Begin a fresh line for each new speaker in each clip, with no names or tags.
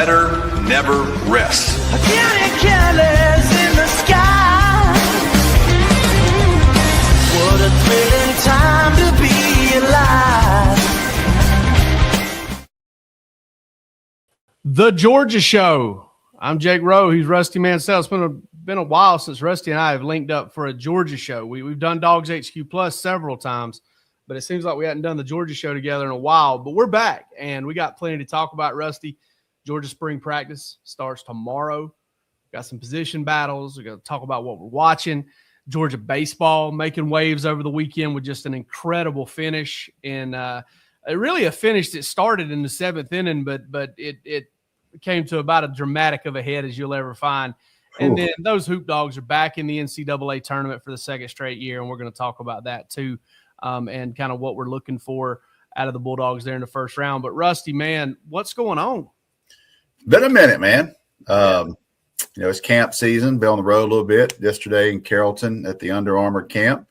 better never rest.
Careless in the sky. What a thrilling time to be alive.
The Georgia Show. I'm Jake Rowe. He's Rusty Mansell. It's been a while since Rusty and I have linked up for a Georgia show. We've done DawgsHQ Plus several times, but it seems like we hadn't done the Georgia show together in a while. But we're back, and we got plenty to talk about, Rusty. Georgia spring practice starts tomorrow. Got some position battles. We're going to talk about what we're watching. Georgia baseball making waves over the weekend with just an incredible finish. And really a finish that started in the seventh inning, but it came to about as dramatic of a head as you'll ever find. And then those Hoop Dawgs are back in the NCAA tournament for the second straight year, and we're going to talk about that too, and kind of what we're looking for out of the Bulldogs there in the first round. But, Rusty, man, what's going on?
Been a minute, man. It's camp season. Been on the road a little bit. Yesterday in Carrollton at the Under Armour camp,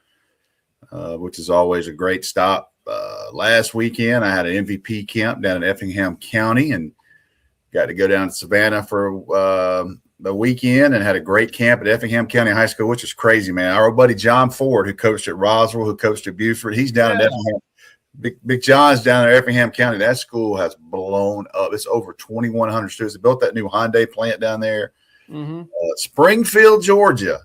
which is always a great stop. Last weekend, I had an MVP camp down in Effingham County and got to go down to Savannah for the weekend and had a great camp at Effingham County High School, which is crazy, man. Our buddy John Ford, who coached at Roswell, who coached at Buford, he's down in Effingham. Big John's down there, Effingham County. That school has blown up. It's over 2,100 students. They built that new Hyundai plant down there. Mm-hmm. Springfield, Georgia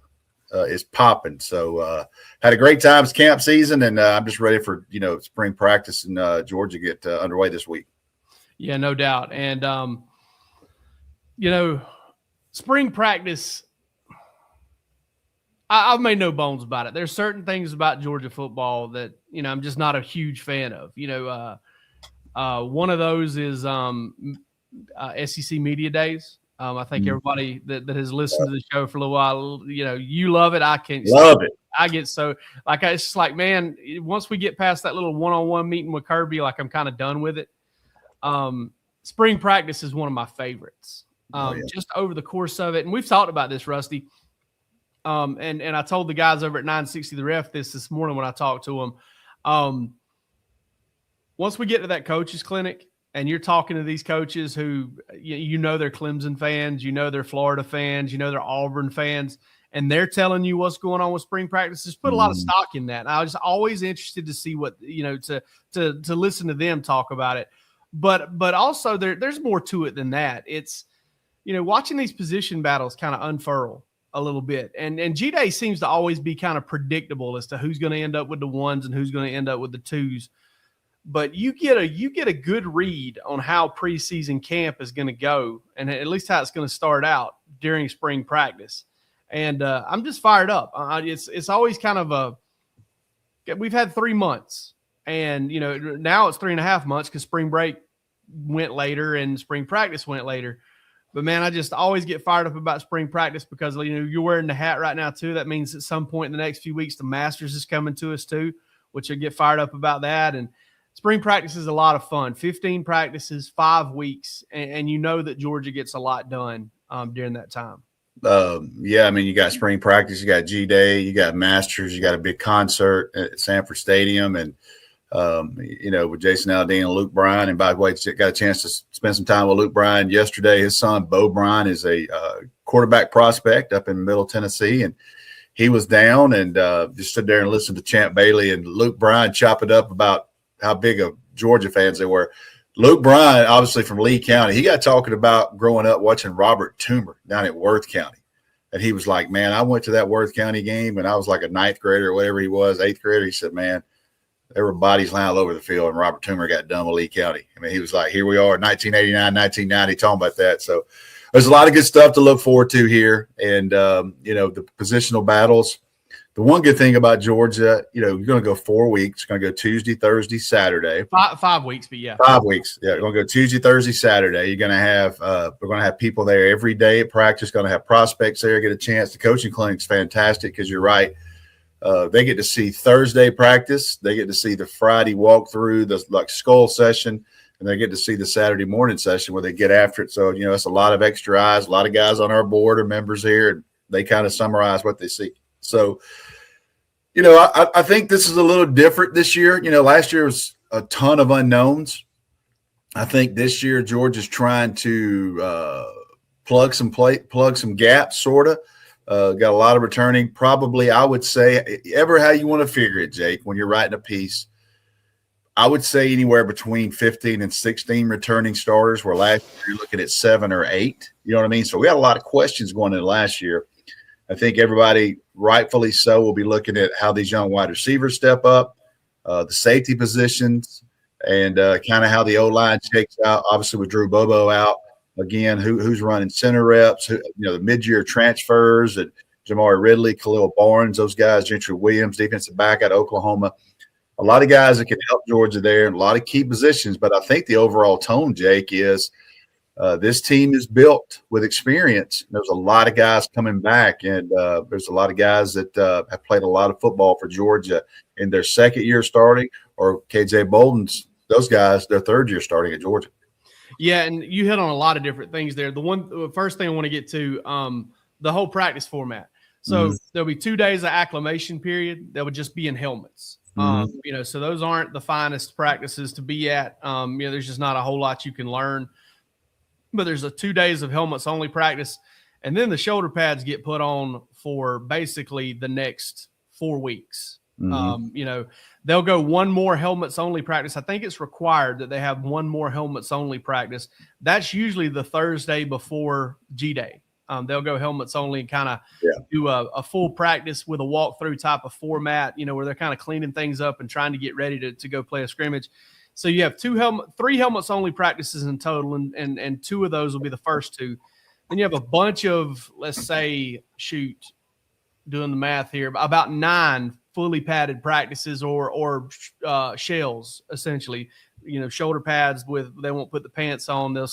is popping. So had a great time. It's camp season, and I'm just ready for, spring practice in Georgia get underway this week.
Yeah, no doubt. And, spring practice, I've made no bones about it. There's certain things about Georgia football that, I'm just not a huge fan of. One of those is SEC Media Days. I think everybody that has listened to the show for a little while, you love it. I can't
love it.
I get so it's just like, man, once we get past that little one-on-one meeting with Kirby, I'm kind of done with it. Spring practice is one of my favorites. Just over the course of it. And we've talked about this, Rusty. And I told the guys over at 960 The Ref this morning when I talked to them. Once we get to that coaches clinic and you're talking to these coaches who, they're Clemson fans, they're Florida fans, they're Auburn fans, and they're telling you what's going on with spring practice, just put a lot of stock in that. And I was always interested to see what, to listen to them talk about it. But also there's more to it than that. It's, watching these position battles kind of unfurl a little bit. And G-Day seems to always be kind of predictable as to who's going to end up with the ones and who's going to end up with the twos. But you get a good read on how preseason camp is going to go, and at least how it's going to start out during spring practice. And I'm just fired up. It's always kind of we've had 3 months, and now it's 3.5 months because spring break went later and spring practice went later. But, man, I just always get fired up about spring practice because, you're wearing the hat right now, too. That means at some point in the next few weeks, the Masters is coming to us, too, which I get fired up about that. And spring practice is a lot of fun. 15 practices, 5 weeks, and that Georgia gets a lot done during that time.
You got spring practice, you got G-Day, you got Masters, you got a big concert at Sanford Stadium, and with Jason Aldean and Luke Bryan. And by the way, got a chance to spend some time with Luke Bryan yesterday. His son, Bo Bryan, is a quarterback prospect up in Middle Tennessee. And he was down and just stood there and listened to Champ Bailey and Luke Bryan chop it up about how big of Georgia fans they were. Luke Bryan, obviously from Lee County, he got talking about growing up watching Robert Toomer down at Worth County. And he was like, man, I went to that Worth County game when I was like a 9th grader or whatever he was, 8th grader. He said, man, there were bodies lying all over the field, and Robert Toomer got done with Lee County. I mean, he was like, here we are, 1989, 1990, talking about that. So there's a lot of good stuff to look forward to here. And, the positional battles. The one good thing about Georgia, you're going to go 4 weeks. It's going to go Tuesday, Thursday, Saturday.
5 weeks, but yeah.
5 weeks. Yeah, we're going to go Tuesday, Thursday, Saturday. You're going to have we're going to have people there every day at practice. Going to have prospects there, get a chance. The coaching clinic's fantastic because you're right. They get to see Thursday practice. They get to see the Friday walkthrough, the skull session, and they get to see the Saturday morning session where they get after it. So, it's a lot of extra eyes. A lot of guys on our board are members here, and they kind of summarize what they see. So, I think this is a little different this year. Last year was a ton of unknowns. I think this year Georgia's trying to plug some gaps, sort of. Got a lot of returning. Probably, I would say, ever how you want to figure it, Jake, when you're writing a piece, I would say anywhere between 15 and 16 returning starters, where last year you're looking at 7 or 8. You know what I mean? So we had a lot of questions going into last year. I think everybody, rightfully so, will be looking at how these young wide receivers step up, the safety positions, and kind of how the O-line shakes out. Obviously, with Drew Bobo out again, who's running center reps, the mid-year transfers, and Jamari Ridley, Khalil Barnes, those guys, Gentry Williams, defensive back out of Oklahoma. A lot of guys that can help Georgia there, and a lot of key positions. But I think the overall tone, Jake, is this team is built with experience. There's a lot of guys coming back, and there's a lot of guys that have played a lot of football for Georgia in their second year starting, or KJ Bolden's, those guys, their third year starting at Georgia.
Yeah, and you hit on a lot of different things there. The first thing I want to get to, the whole practice format. So there'll be 2 days of acclimation period that would just be in helmets. So those aren't the finest practices to be at. There's just not a whole lot you can learn. But there's 2 days of helmets only practice, and then the shoulder pads get put on for basically the next 4 weeks. They'll go one more helmets only practice. I think it's required that they have one more helmets only practice. That's usually the Thursday before G-Day. They'll go helmets only and kind of do a full practice with a walkthrough type of format, where they're kind of cleaning things up and trying to get ready to go play a scrimmage. So you have 3 helmets only practices in total, and 2 of those will be the first 2. Then you have a bunch of, let's say, doing the math here, about 9 fully padded practices or shells, essentially. Shoulder pads they won't put the pants on. They'll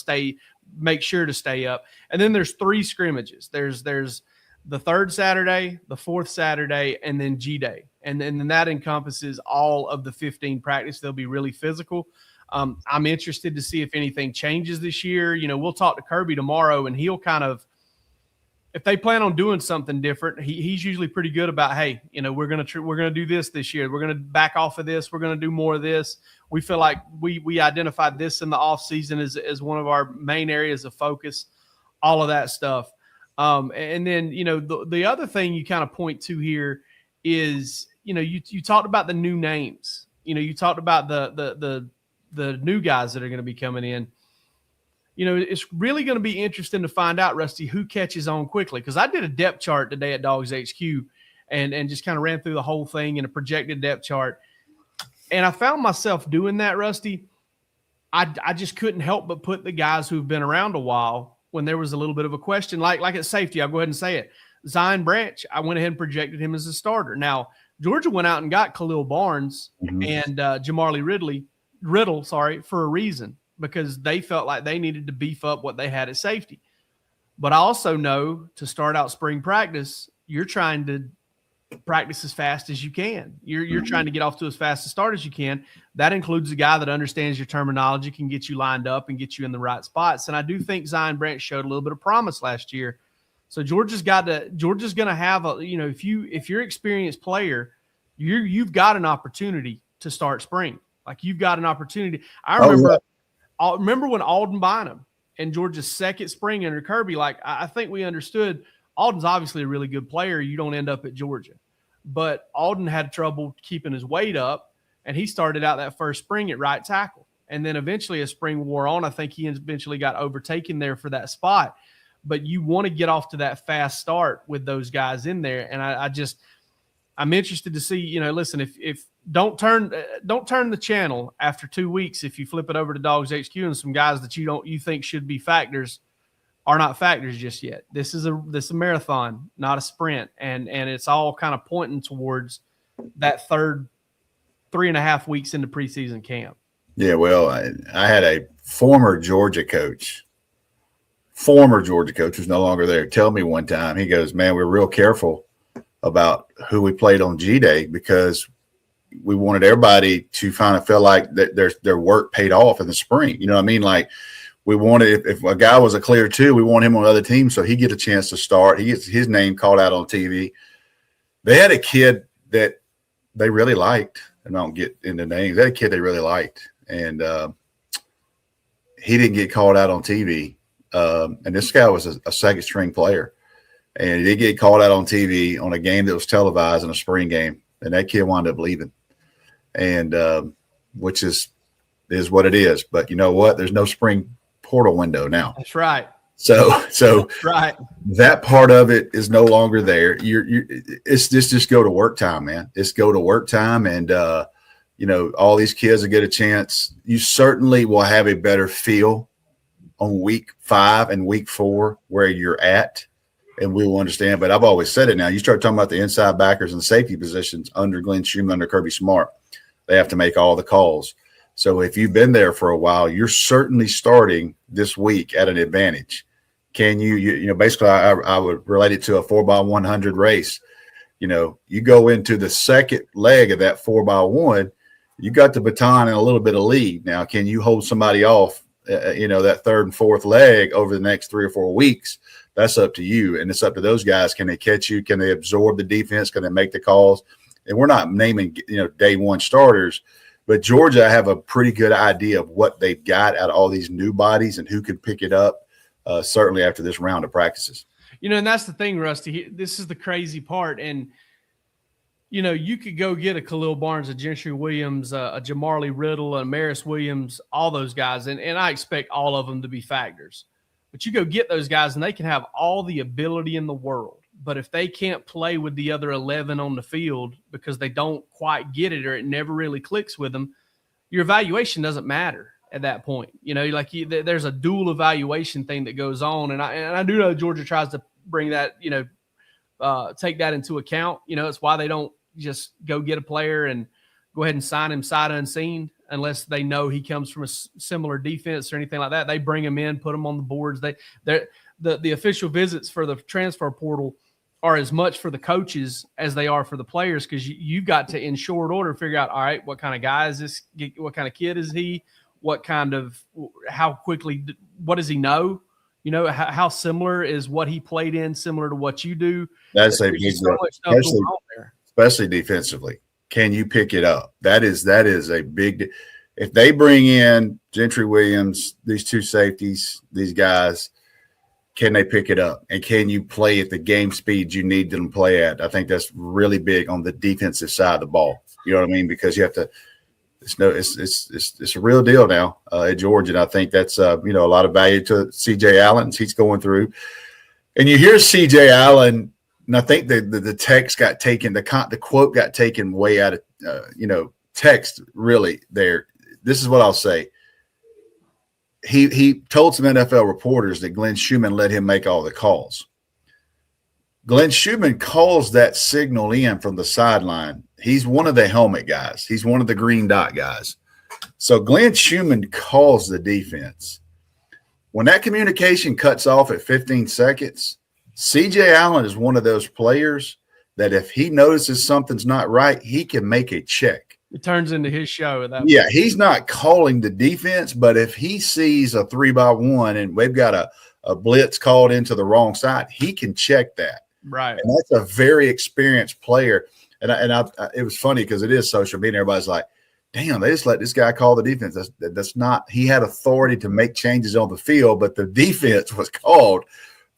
make sure to stay up. And then there's 3 scrimmages. There's the 3rd Saturday, the 4th Saturday, and then G-Day. And then that encompasses all of the 15 practice. They'll be really physical. I'm interested to see if anything changes this year. We'll talk to Kirby tomorrow, and he'll kind of, if they plan on doing something different, he's usually pretty good about, hey, we're gonna do this year. We're gonna back off of this. We're gonna do more of this. We feel like we identified this in the off season as one of our main areas of focus. All of that stuff. And then the other thing you kind of point to here is you talked about the new names. You talked about the new guys that are going to be coming in. It's really going to be interesting to find out, Rusty, who catches on quickly. Because I did a depth chart today at DawgsHQ and just kind of ran through the whole thing in a projected depth chart. And I found myself doing that, Rusty. I just couldn't help but put the guys who've been around a while when there was a little bit of a question. Like at safety, I'll go ahead and say it. Zion Branch, I went ahead and projected him as a starter. Now, Georgia went out and got Khalil Barnes and Jamari Riddle, for a reason, because they felt like they needed to beef up what they had at safety. But I also know to start out spring practice, you're trying to practice as fast as you can. You're trying to get off to as fast a start as you can. That includes a guy that understands your terminology, can get you lined up and get you in the right spots. And I do think Zion Branch showed a little bit of promise last year. So Georgia's going to have if you're an experienced player, you've got an opportunity to start spring. Like, you've got an opportunity. I remember when Alden Bynum in Georgia's second spring under Kirby, I think we understood Alden's obviously a really good player. You don't end up at Georgia. But Alden had trouble keeping his weight up, and he started out that first spring at right tackle. And then eventually as spring wore on, I think he eventually got overtaken there for that spot. But you want to get off to that fast start with those guys in there. And I'm interested to see, listen, if don't turn the channel after 2 weeks. If you flip it over to DawgsHQ and some guys that you think should be factors are not factors just yet. This is a marathon, not a sprint. And it's all kind of pointing towards that third 3.5 weeks into preseason camp.
Yeah, well, I had a former Georgia coach who's no longer there, tell me one time, he goes, man, we're real careful about who we played on G-Day because we wanted everybody to kind of feel like that their work paid off in the spring. You know what I mean? Like, we wanted, if a guy was a clear 2, we want him on the other team so he get a chance to start. He gets his name called out on TV. They had a kid that they really liked, and I don't get into names. They had a kid they really liked. And he didn't get called out on TV. And this guy was a second string player, and he did get called out on TV on a game that was televised in a spring game. And that kid wound up leaving, and which is what it is. But you know what? There's no spring portal window now.
That's right.
So
right.
That part of it is no longer there. It's just go to work time, man. It's go to work time, and all these kids will get a chance. You certainly will have a better feel on week 5 and week 4 where you're at, and we will understand. But I've always said it now. You start talking about the inside backers and the safety positions under Glenn Schumann, under Kirby Smart, they have to make all the calls. So if you've been there for a while, you're certainly starting this week at an advantage. Can you basically I would relate it to a 4x100 race. You go into the second leg of that 4x1, you got the baton and a little bit of lead. Now, can you hold somebody off, that third and fourth leg over the next 3 or 4 weeks? That's up to you. And it's up to those guys. Can they catch you? Can they absorb the defense? Can they make the calls? And we're not naming, day one starters, but Georgia have a pretty good idea of what they've got out of all these new bodies and who can pick it up. Certainly after this round of practices.
And that's the thing, Rusty. This is the crazy part. And, you could go get a Khalil Barnes, a Gentry Williams, a Jamarly Riddle, a Maris Williams, all those guys. And I expect all of them to be factors. But you go get those guys, and they can have all the ability in the world. But if they can't play with the other 11 on the field because they don't quite get it or it never really clicks with them, your evaluation doesn't matter. At that point, there's a dual evaluation thing that goes on, and I do know Georgia tries to bring that, take that into account. It's why they don't just go get a player and go ahead and sign him sight unseen unless they know he comes from a similar defense or anything like that. They bring him in, put him on the boards. The official visits for the transfer portal are as much for the coaches as they are for the players, because you've got to, in short order, figure out, all right, what kind of guy is this? What kind of kid is he? How quickly, what does he know? How similar is what he played in, similar to what you do?
That's a big deal, especially defensively. Can you pick it up? That is a big – if they bring in Gentry Williams, these two safeties, these guys, can they pick it up? And can you play at the game speed you need them to play at? I think that's really big on the defensive side of the ball. You know what I mean? Because you have to – It's a real deal now at Georgia, and I think that's a lot of value to C.J. Allen. He's going through, and you hear C.J. Allen, and I think the text got taken, the quote got taken way out of text. Really, there. This is what I'll say. He told some NFL reporters that Glenn Schumann let him make all the calls. Glenn Schumann calls that signal in from the sideline. He's one of the helmet guys. He's one of the green dot guys. So Glenn Schumann calls the defense. When that communication cuts off at 15 seconds, C.J. Allen is one of those players that if he notices something's not right, he can make a check.
It turns into his show at that
point. He's not calling the defense, but if he sees a 3x1 and we've got a blitz called into the wrong side, he can check that.
Right.
And that's a very experienced player. And it was funny because it is social media. Everybody's like, damn, they just let this guy call the defense. That's not – he had authority to make changes on the field, but the defense was called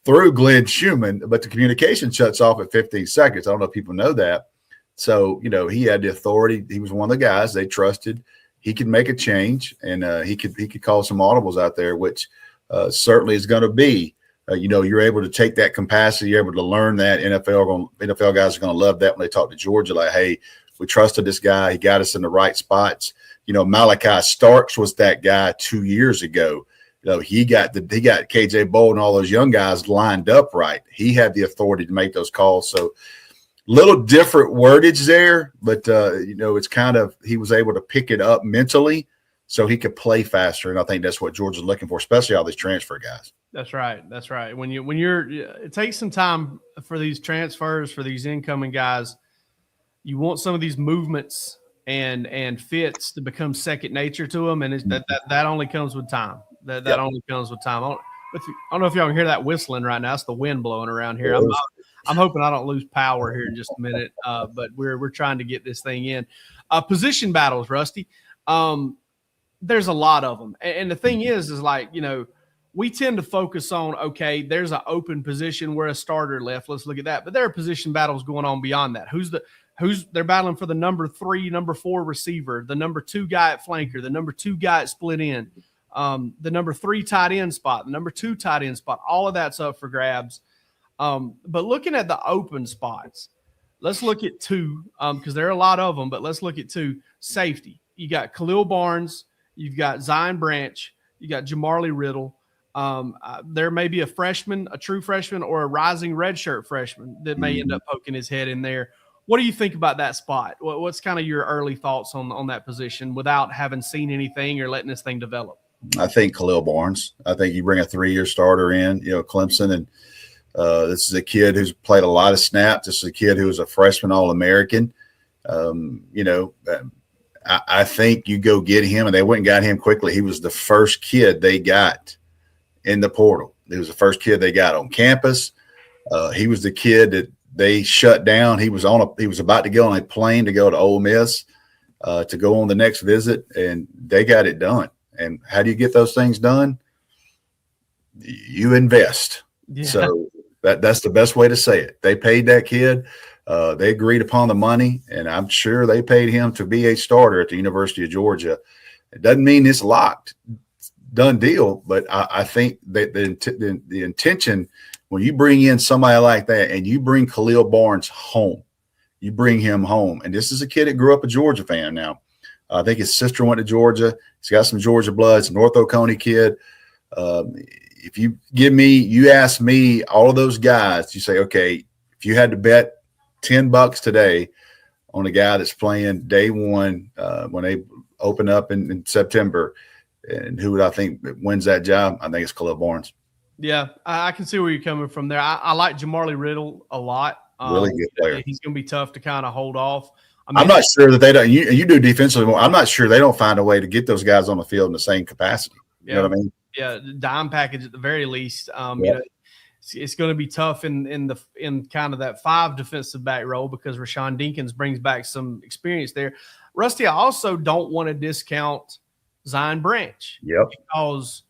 through Glenn Schumann, but the communication shuts off at 15 seconds. I don't know if people know that. So, he had the authority. He was one of the guys they trusted. He could make a change, and he could call some audibles out there, which certainly is going to be. You're able to take that capacity. You're able to learn that. NFL guys are going to love that when they talk to Georgia. Like, hey, we trusted this guy. He got us in the right spots. Malachi Starks was that guy 2 years ago. He got KJ Bowl and all those young guys lined up right. He had the authority to make those calls. So, little different wordage there, but it's kind of he was able to pick it up mentally so he could play faster. And I think that's what Georgia's looking for, especially all these transfer guys.
That's right. That's right. When you're, it takes some time for these transfers, for these incoming guys. You want some of these movements and fits to become second nature to them, and that only comes with time. That only comes with time. I don't know if y'all can hear that whistling right now. It's the wind blowing around here. I'm hoping I don't lose power here in just a minute, but we're trying to get this thing in. Position battles, Rusty. there's a lot of them. And the thing is like, we tend to focus on, okay, there's an open position where a starter left. Let's look at that. But there are position battles going on beyond that. They're battling for the number 3, number 4 receiver, the number 2 guy at flanker, the number 2 guy at split end, the number 3 tight end spot, the number 2 tight end spot. All of that's up for grabs. But looking at the open spots, let's look at 2 because there are a lot of them, but let's look at 2. Safety. You got Khalil Barnes. You've got Zion Branch. You got Jamarly Riddle. There may be a freshman, a true freshman, or a rising redshirt freshman that may end up poking his head in there. What do you think about that spot? What's kind of your early thoughts on that position without having seen anything or letting this thing develop?
I think Khalil Barnes. I think you bring a 3-year starter in, Clemson, and this is a kid who's played a lot of snaps. This is a kid who was a freshman All-American. I think you go get him, and they went and got him quickly. He was the first kid they got in the portal. He was the first kid they got on campus. He was the kid that they shut down. He was about to get on a plane to go to Ole Miss to go on the next visit, and they got it done. And how do you get those things done? You invest. Yeah. So that's the best way to say it. They paid that kid. They agreed upon the money, and I'm sure they paid him to be a starter at the University of Georgia. It doesn't mean it's locked, done deal, but I think that the intention, when you bring in somebody like that and you bring Khalil Barnes home, you bring him home. And this is a kid that grew up a Georgia fan now. I think his sister went to Georgia. He's got some Georgia blood. It's a North Oconee kid. If you ask me all of those guys, you say, okay, if you had to bet $10 today on a guy that's playing day one when they open up in September, and who would I think wins that job? I think it's Khalil Barnes.
Yeah, I can see where you're coming from there. I like Jamarly Riddle a lot.
Really good player.
He's going to be tough to kind of hold off.
I'm not sure that they don't. You do defensively more. I'm not sure they don't find a way to get those guys on the field in the same capacity. You know what I mean?
Yeah, dime package at the very least. It's going to be tough in kind of that 5 defensive back role because Rashawn Dinkins brings back some experience there. Rusty, I also don't want to discount Zion Branch.
Yep.
Because,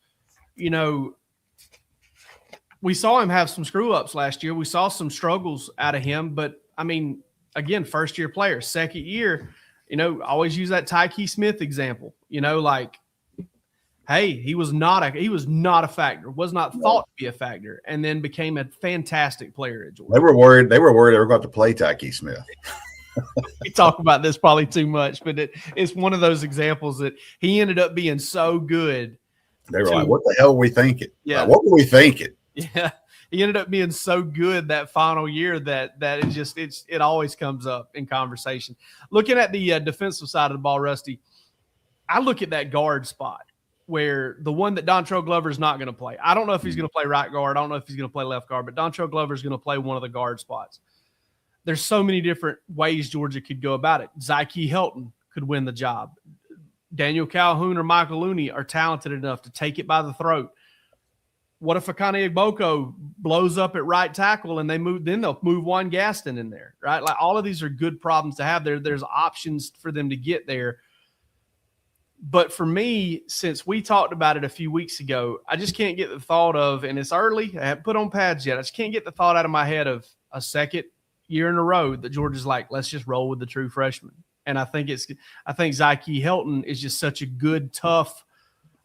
we saw him have some screw ups last year. We saw some struggles out of him, but I mean, again, first year player, second year, always use that Tyke Smith example, hey, he was not a factor, was not thought to be a factor, and then became a fantastic player at Georgia.
They were worried they were going to play Tyke Smith.
We talk about this probably too much, but it's one of those examples that he ended up being so good.
They were like, what the hell were we thinking?
Yeah.
Like, what were we thinking?
Yeah. He ended up being so good that final year that it always comes up in conversation. Looking at the defensive side of the ball, Rusty, I look at that guard spot where the one that Dontrell Glover is not going to play. I don't know if he's going to play right guard. I don't know if he's going to play left guard, but Dontrell Glover is going to play one of the guard spots. There's so many different ways Georgia could go about it. Zyke Helton could win the job. Daniel Calhoun or Michael Looney are talented enough to take it by the throat. What if Akane Igboko blows up at right tackle and they'll move Juan Gaston in there, right? Like all of these are good problems to have there. There's options for them to get there. But for me, since we talked about it a few weeks ago, I just can't get the thought of, and it's early, I haven't put on pads yet. I just can't get the thought out of my head of a second year in a row that Georgia's like, let's just roll with the true freshman. And I think Zyke Helton is just such a good, tough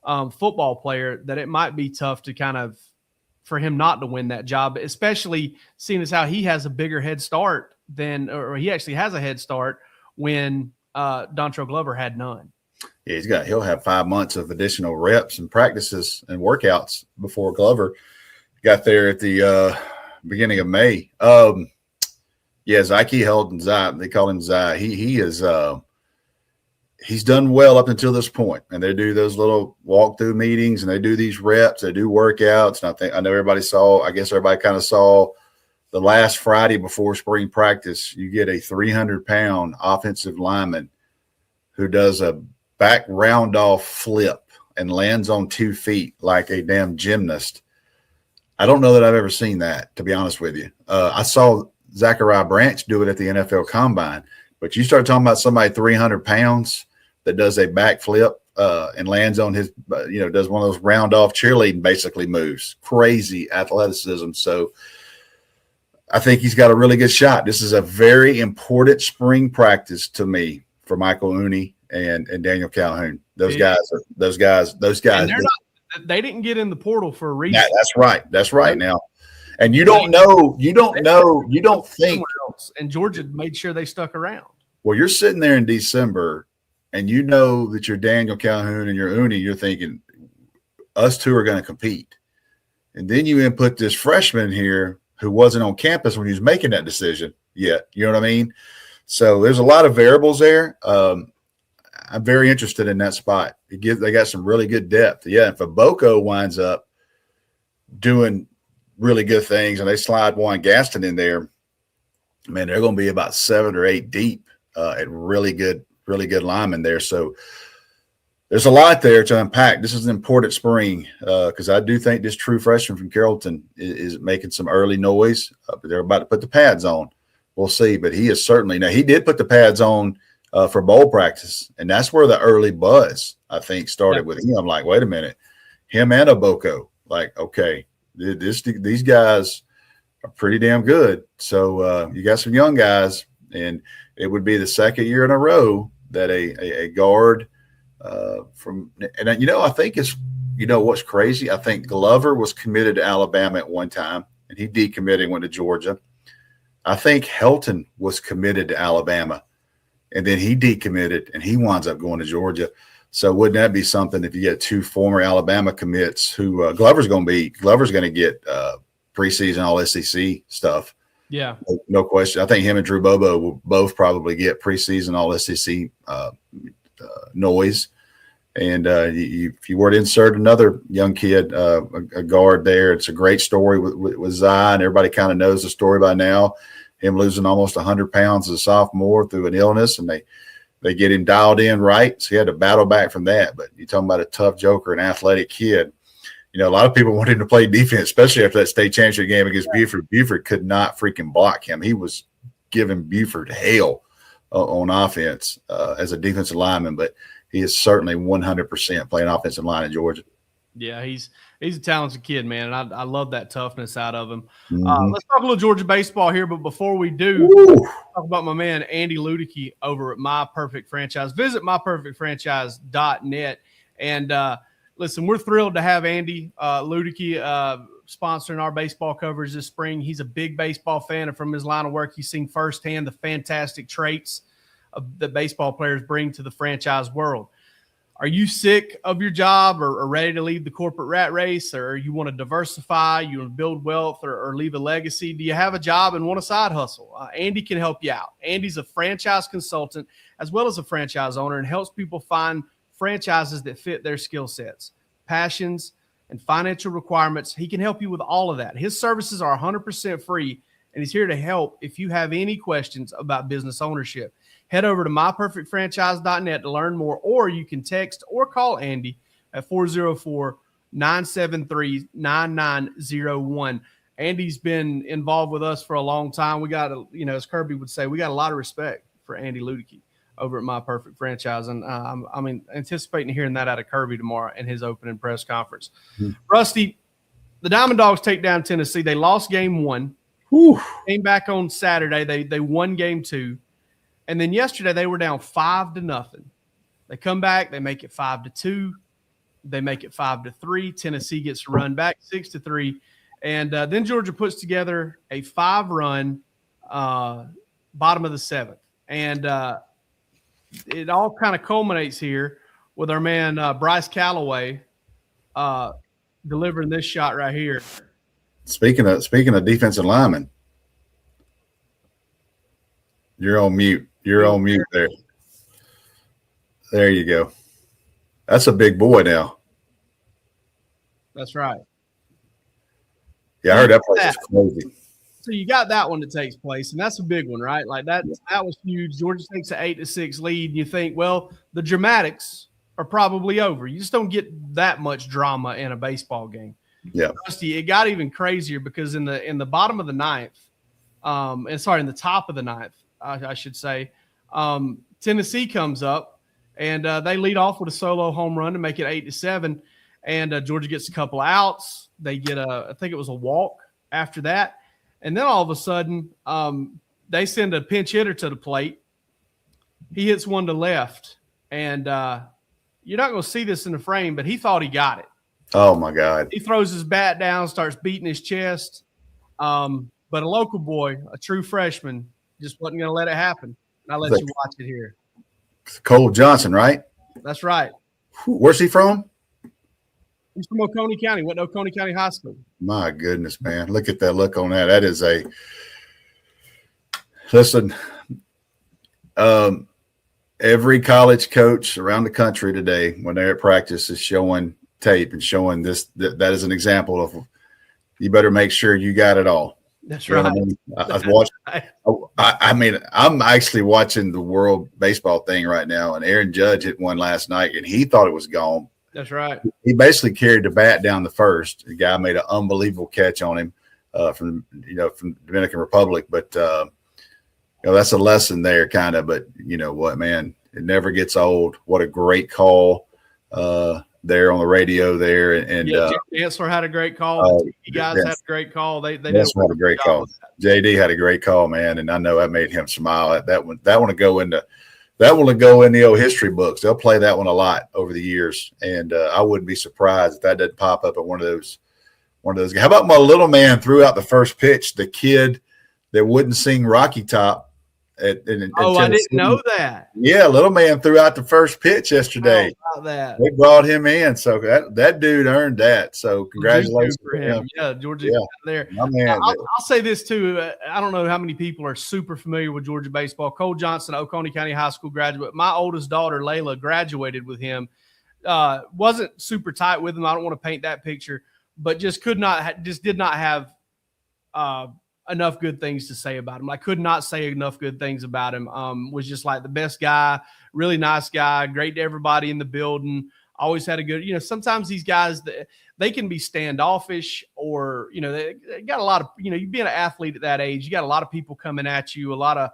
football player that it might be tough to kind of for him not to win that job, especially seeing as how he has a bigger head start or he actually has a head start when Dontrell Glover had none.
Yeah, he'll have 5 months of additional reps and practices and workouts before Glover got there at the beginning of May. Zyke Helton, they call him Zy. He is he's done well up until this point, and they do those little walkthrough meetings, and they do these reps, they do workouts. And I know everybody kind of saw the last Friday before spring practice. You get a 300-pound offensive lineman who does a back round off flip and lands on 2 feet like a damn gymnast. I don't know that I've ever seen that, to be honest with you. I saw Zachariah Branch do it at the NFL Combine, but you start talking about somebody 300 pounds that does a backflip and lands on his, does one of those round off cheerleading basically moves. Crazy athleticism. So I think he's got a really good shot. This is a very important spring practice to me for Michael Ooney and Daniel Calhoun. Those guys.
They didn't get in the portal for a reason.
That's right. That's right. Now, and you don't think.
And Georgia made sure they stuck around.
Well, you're sitting there in December, and you know that you're Daniel Calhoun and you're Ooney. You're thinking, us two are going to compete. And then you input this freshman here who wasn't on campus when he was making that decision yet. You know what I mean? So there's a lot of variables there. I'm very interested in that spot. They got some really good depth. Yeah, if a Boko winds up doing really good things and they slide Juan Gaston in there, man, they're going to be about 7 or 8 deep at really good linemen there. So there's a lot there to unpack. This is an important spring because I do think this true freshman from Carrollton is making some early noise. But they're about to put the pads on. We'll see. But he is certainly – now, he did put the pads on for bowl practice, and that's where the early buzz, I think, started with him. I'm like, wait a minute. Him and Oboko, like, okay, these guys are pretty damn good. So you got some young guys, and it would be the second year in a row that a guard from – and, I think it's – what's crazy? I think Glover was committed to Alabama at one time, and he decommitted and went to Georgia. I think Helton was committed to Alabama, and then he decommitted, and he winds up going to Georgia. So wouldn't that be something if you get 2 former Alabama commits who Glover's going to get preseason All-SEC stuff.
Yeah.
No question. I think him and Drew Bobo will both probably get preseason All-SEC noise. And if you were to insert another young kid, a guard there, it's a great story with Zai, and everybody kind of knows the story by now. Him losing almost 100 pounds as a sophomore through an illness, and they get him dialed in right. So he had to battle back from that. But you're talking about a tough joker, an athletic kid. A lot of people want him to play defense, especially after that state championship game against Buford. Buford could not freaking block him. He was giving Buford hell on offense as a defensive lineman, but he is certainly 100% playing offensive line in Georgia.
Yeah, he's a talented kid, man, and I love that toughness out of him.
Mm-hmm.
Let's talk a little Georgia baseball here, but before we do, talk about my man Andy Ludicky over at My Perfect Franchise. Visit myperfectfranchise.net. And listen, we're thrilled to have Andy Ludicky sponsoring our baseball coverage this spring. He's a big baseball fan, and from his line of work, he's seen firsthand the fantastic traits that baseball players bring to the franchise world. Are you sick of your job or ready to leave the corporate rat race, or you want to diversify, you want to build wealth or leave a legacy? Do you have a job and want a side hustle? Andy can help you out. Andy's a franchise consultant as well as a franchise owner and helps people find franchises that fit their skill sets, passions, and financial requirements. He can help you with all of that. His services are 100% free, and he's here to help if you have any questions about business ownership. Head over to myperfectfranchise.net to learn more, or you can text or call Andy at 404-973-9901. Andy's been involved with us for a long time. We got, as Kirby would say, we got a lot of respect for Andy Ludicky over at My Perfect Franchise. And I'm anticipating hearing that out of Kirby tomorrow in his opening press conference. Mm-hmm. Rusty, the Diamond Dawgs take down Tennessee. They lost game 1.
Whew.
Came back on Saturday. They won game 2. And then yesterday they were down 5-0. They come back, they make it 5-2. They make it 5-3. Tennessee gets to run back 6-3. And then Georgia puts together a 5-run bottom of the 7th. And it all kind of culminates here with our man Bryce Callaway delivering this shot right here.
Speaking of defensive linemen, you're on mute. You're on mute there. There you go. That's a big boy now.
That's right.
Yeah, I heard that place is crazy.
So you got that one that takes place, and that's a big one, right? Like that was huge. Georgia takes an 8-6 lead, and you think, well, the dramatics are probably over. You just don't get that much drama in a baseball game.
Yeah.
Rusty, it got even crazier because in the bottom of the 9th, in the top of the 9th, I should say, Tennessee comes up and they lead off with a solo home run to make it 8-7. And Georgia gets a couple of outs. They get I think it was a walk after that, and then all of a sudden, they send a pinch hitter to the plate. He hits one to left, and you're not going to see this in the frame, but he thought he got it.
Oh my God!
He throws his bat down, starts beating his chest. But a local boy, a true freshman, just wasn't going to let it happen. And I'll let you watch it here.
Cole Johnson, right?
That's right.
Where's he from?
He's from Oconee County. Went to Oconee County High School.
My goodness, man. Look at that look on that. That is a – listen, every college coach around the country today, when they're at practice, is showing tape and showing this. That is an example of you better make sure you got it all.
That's
you know
right.
I mean? I was watching. I'm actually watching the World Baseball thing right now, and Aaron Judge hit one last night, and he thought it was gone.
That's right.
He basically carried the bat down the first. The guy made an unbelievable catch on him from Dominican Republic. But that's a lesson there, kind of. But you know what, man, it never gets old. What a great call there on the radio there, and
Jim Mansell had a great call. You guys had a great call. They had
a great call. JD had a great call, man, and I know that made him smile. That one will go in the old history books. They'll play that one a lot over the years, and I wouldn't be surprised if that doesn't pop up at one of those. How about my little man threw out the first pitch? The kid that wouldn't sing Rocky Top. I didn't
know that.
Yeah, little man threw out the first pitch yesterday.
How about that?
They brought him in, so that dude earned that. So congratulations
for him. Yeah, Georgia there.
Man,
I'll say this too. I don't know how many people are super familiar with Georgia baseball. Cole Johnson, Oconee County High School graduate. My oldest daughter, Layla, graduated with him. Wasn't super tight with him. I don't want to paint that picture, but just did not have enough good things to say about him. I could not say enough good things about him. Was just like the best guy, really nice guy, great to everybody in the building. Always had a good, sometimes these guys, they can be standoffish or, they got a lot of, you being an athlete at that age, you got a lot of people coming at you, a lot of,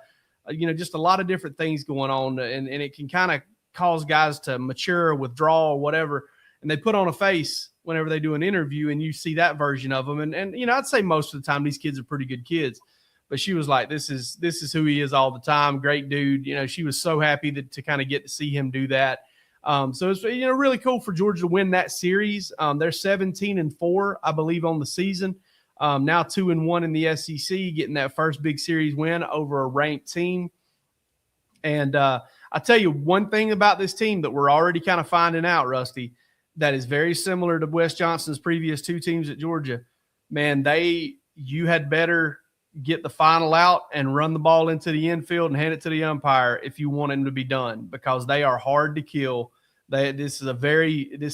just a lot of different things going on. And it can kind of cause guys to mature, withdraw, or whatever. And they put on a face whenever they do an interview and you see that version of them. And I'd say most of the time these kids are pretty good kids, but she was like, this is who he is all the time. Great dude. She was so happy to kind of get to see him do that. So it's, really cool for Georgia to win that series. They're 17-4, I believe, on the season. Now 2-1 in the SEC, getting that first big series win over a ranked team. And I tell you one thing about this team that we're already kind of finding out, Rusty, that is very similar to Wes Johnson's previous two teams at Georgia. Man, you had better get the final out and run the ball into the infield and hand it to the umpire if you want him to be done, because they are hard to kill. This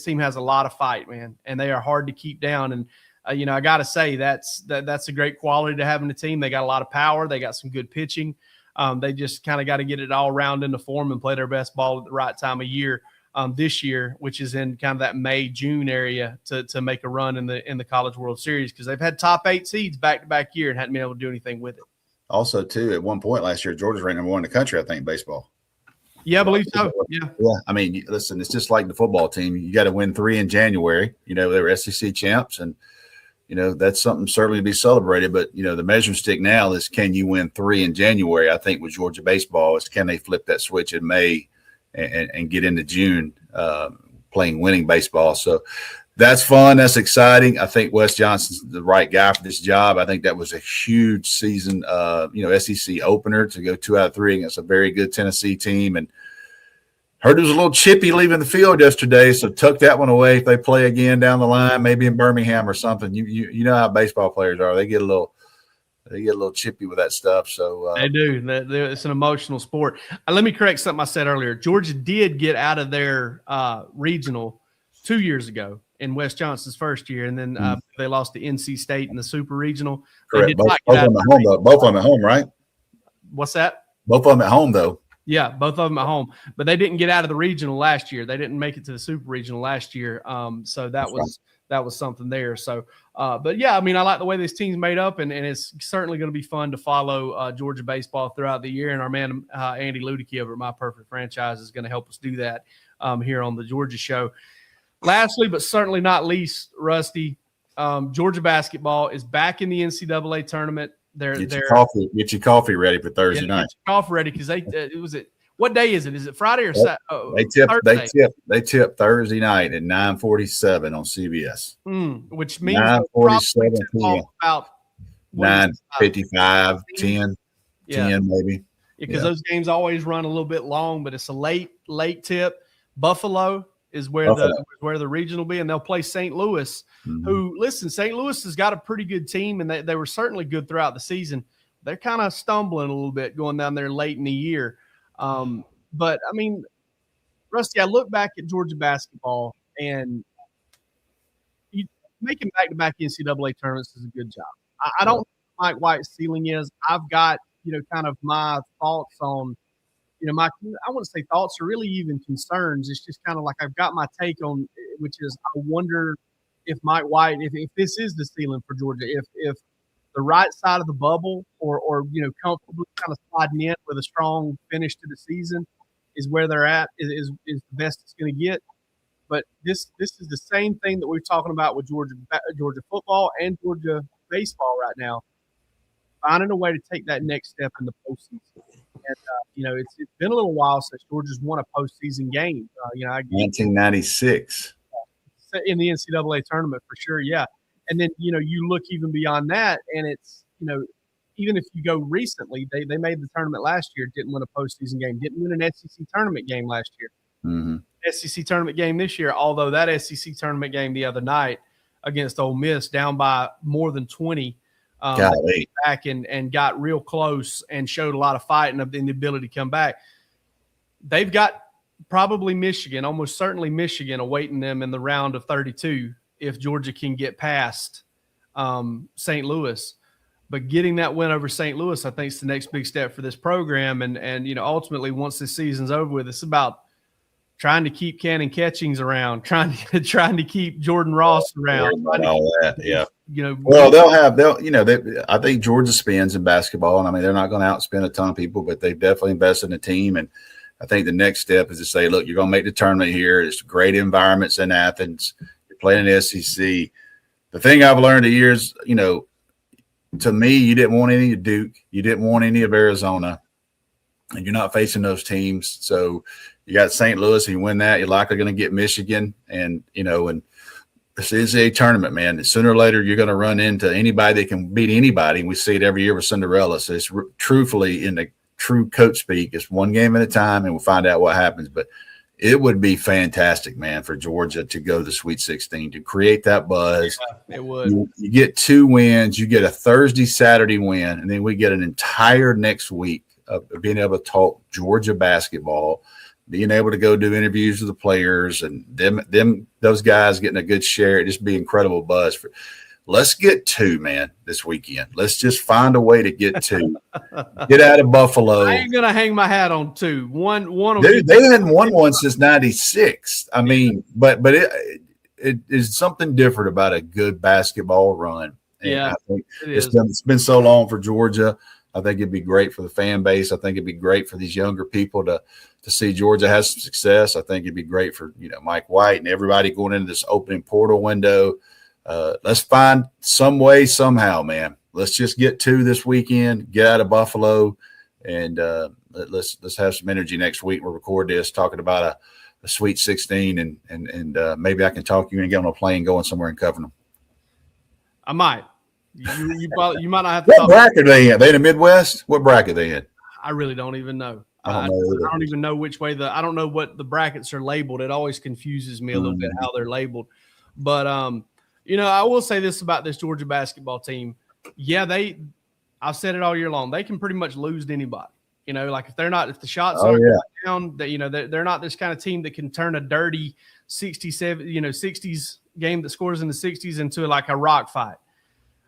team has a lot of fight, man, and they are hard to keep down. And I got to say that's a great quality to have in the team. They got a lot of power. They got some good pitching. They just kind of got to get it all round into form and play their best ball at the right time of year. This year, which is in kind of that May, June area to make a run in the College World Series, because they've had top 8 seeds back-to-back year and hadn't been able to do anything with it.
Also, too, at one point last year, Georgia's ranked number 1 in the country, I think, in baseball.
Yeah, I believe so. Yeah.
I mean, listen, it's just like the football team. You got to win 3 in January. They were SEC champs, and that's something certainly to be celebrated. But the measuring stick now is, can you win 3 in January? I think with Georgia baseball is, can they flip that switch in May and get into June playing winning baseball. So that's fun. That's exciting. I think Wes Johnson's the right guy for this job. I think that was a huge season, SEC opener to go 2 out of 3 against a very good Tennessee team. And heard it was a little chippy leaving the field yesterday, so tuck that one away if they play again down the line, maybe in Birmingham or something. You know how baseball players are. They get a little chippy with that stuff. So
they do. It's an emotional sport. Let me correct something I said earlier. Georgia did get out of their regional 2 years ago in Wes Johnson's first year, and then they lost to NC State in the Super Regional.
Correct. Both of them at home, though. Both of them at home, right?
What's that?
Both of them at home, though.
Yeah, both of them at home. But they didn't get out of the regional last year. They didn't make it to the Super Regional last year. So that that was something there. So, but yeah, I mean, I like the way this team's made up, and it's certainly going to be fun to follow Georgia baseball throughout the year. And our man Andy Ludicky over at My Perfect Franchise is going to help us do that here on the Georgia Show. Lastly, but certainly not least, Rusty, Georgia basketball is back in the NCAA tournament.
Get your coffee ready for Thursday night.
Get your coffee ready because what day is it? Is it Friday or Saturday?
They tip Thursday night at 9:47 on CBS.
Which means
9:47 p.m.
about
9:55, 10 maybe.
Because those games always run a little bit long, but it's a late tip. Buffalo is where the region will be, and they'll play St. Louis, who, listen, St. Louis has got a pretty good team, and they were certainly good throughout the season. They're kind of stumbling a little bit going down there late in the year. But, I mean, Rusty, I look back at Georgia basketball, and making back-to-back NCAA tournaments is a good job. I don't know what Mike White's ceiling is. I've got, kind of my thoughts on – I wouldn't say thoughts or really even concerns. It's just kind of like I've got my take on, which is I wonder if Mike White, if this is the ceiling for Georgia, if the right side of the bubble or comfortably kind of sliding in with a strong finish to the season is where they're at, is the best it's going to get. But this is the same thing that we're talking about with Georgia football and Georgia baseball right now, finding a way to take that next step in the postseason. And, it's been a little while since Georgia's won a postseason game.
1996.
In the NCAA tournament for sure, yeah. And then, you look even beyond that, and it's, even if you go recently, they made the tournament last year, didn't win a postseason game, didn't win an SEC tournament game last year. SEC tournament game this year, although that SEC tournament game the other night against Ole Miss down by more than 20, back and got real close and showed a lot of fight and the ability to come back. They've got probably Michigan, almost certainly Michigan, awaiting them in the round of 32 if Georgia can get past St. Louis. But getting that win over St. Louis, I think, is the next big step for this program. And ultimately, once this season's over with, it's about trying to keep Cannon Catchings around, trying to keep Jordan Ross around.
All that, yeah. Well, I think Georgia spends in basketball, and I mean, they're not going to outspend a ton of people, but they've definitely invested in the team. And I think the next step is to say, look, you're going to make the tournament here. It's great environments in Athens. You're playing in the SEC. The thing I've learned the years, to me, you didn't want any of Duke. You didn't want any of Arizona. And you're not facing those teams. So you got St. Louis, and you win that, you're likely going to get Michigan. And, and this is a tournament, man. Sooner or later, you're going to run into anybody that can beat anybody. And we see it every year with Cinderella. So it's truthfully, in the true coach speak, it's one game at a time, and we'll find out what happens. But it would be fantastic, man, for Georgia to go to the Sweet 16, to create that buzz.
Yeah, it would.
You get 2 wins. You get a Thursday, Saturday win, and then we get an entire next week of being able to talk Georgia basketball, being able to go do interviews with the players and those guys getting a good share. It'd just be incredible buzz. Let's get 2, man, this weekend. Let's just find a way to get 2. Get out of Buffalo.
I ain't gonna hang my hat on 2. One.
Dude, they hadn't won one since '96. I mean, but it is something different about a good basketball run. And
yeah,
I think it's been so long for Georgia. I think it'd be great for the fan base. I think it'd be great for these younger people to see Georgia has some success. I think it'd be great for Mike White and everybody going into this opening portal window. Let's find some way, somehow, man. Let's just get 2 this weekend, get out of Buffalo, and let's have some energy next week. We'll record this talking about a Sweet 16, and maybe I can talk you and get on a plane going somewhere and covering them.
I might. You might not have to.
What bracket are they in? They in the Midwest? What bracket are they in?
I really don't even know.
I
don't even know which way I don't know what the brackets are labeled. It always confuses me a little bit how they're labeled. But I will say this about this Georgia basketball team. Yeah, I've said it all year long. They can pretty much lose to anybody. Like if the shots aren't down, they're not this kind of team that can turn a dirty 60s game that scores in the 60s into like a rock fight.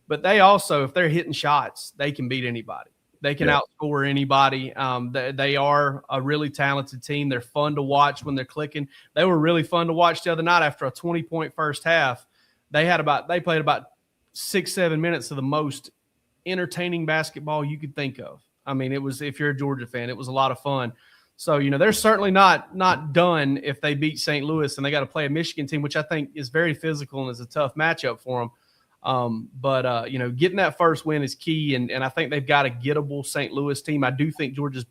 But they also, if they're hitting shots, they can beat anybody. They can outscore anybody. They are a really talented team. They're fun to watch when they're clicking. They were really fun to watch the other night after a 20-point first half. they played about 6-7 minutes of the most entertaining basketball you could think of. I mean, it was, if you're a Georgia fan, it was a lot of fun. So, they're certainly not done if they beat St. Louis, and they got to play a Michigan team, which I think is very physical and is a tough matchup for them. But getting that first win is key, and I think they've got a gettable St. Louis team. I do think Georgia's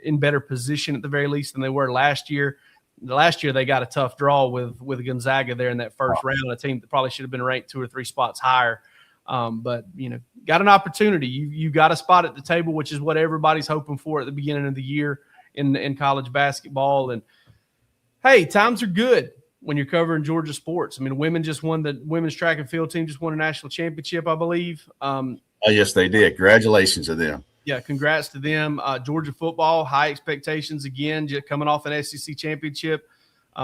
in better position at the very least than they were last year. Last year they got a tough draw with Gonzaga there in that first round, a team that probably should have been ranked 2 or 3 spots higher. But got an opportunity. You got a spot at the table, which is what everybody's hoping for at the beginning of the year in college basketball. And hey, times are good when you're covering Georgia sports. I mean, the women's track and field team just won a national championship, I believe.
Oh, yes, they did. Congratulations to them.
Yeah, congrats to them. Georgia football, high expectations again, just coming off an SEC championship.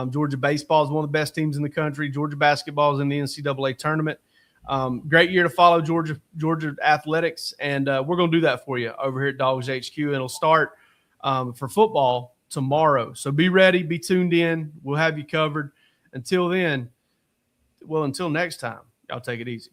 Georgia baseball is one of the best teams in the country. Georgia basketball is in the NCAA tournament. Great year to follow Georgia athletics, and we're going to do that for you over here at DawgsHQ, and it'll start for football tomorrow. So be ready, be tuned in. We'll have you covered. Until then, until next time, y'all take it easy.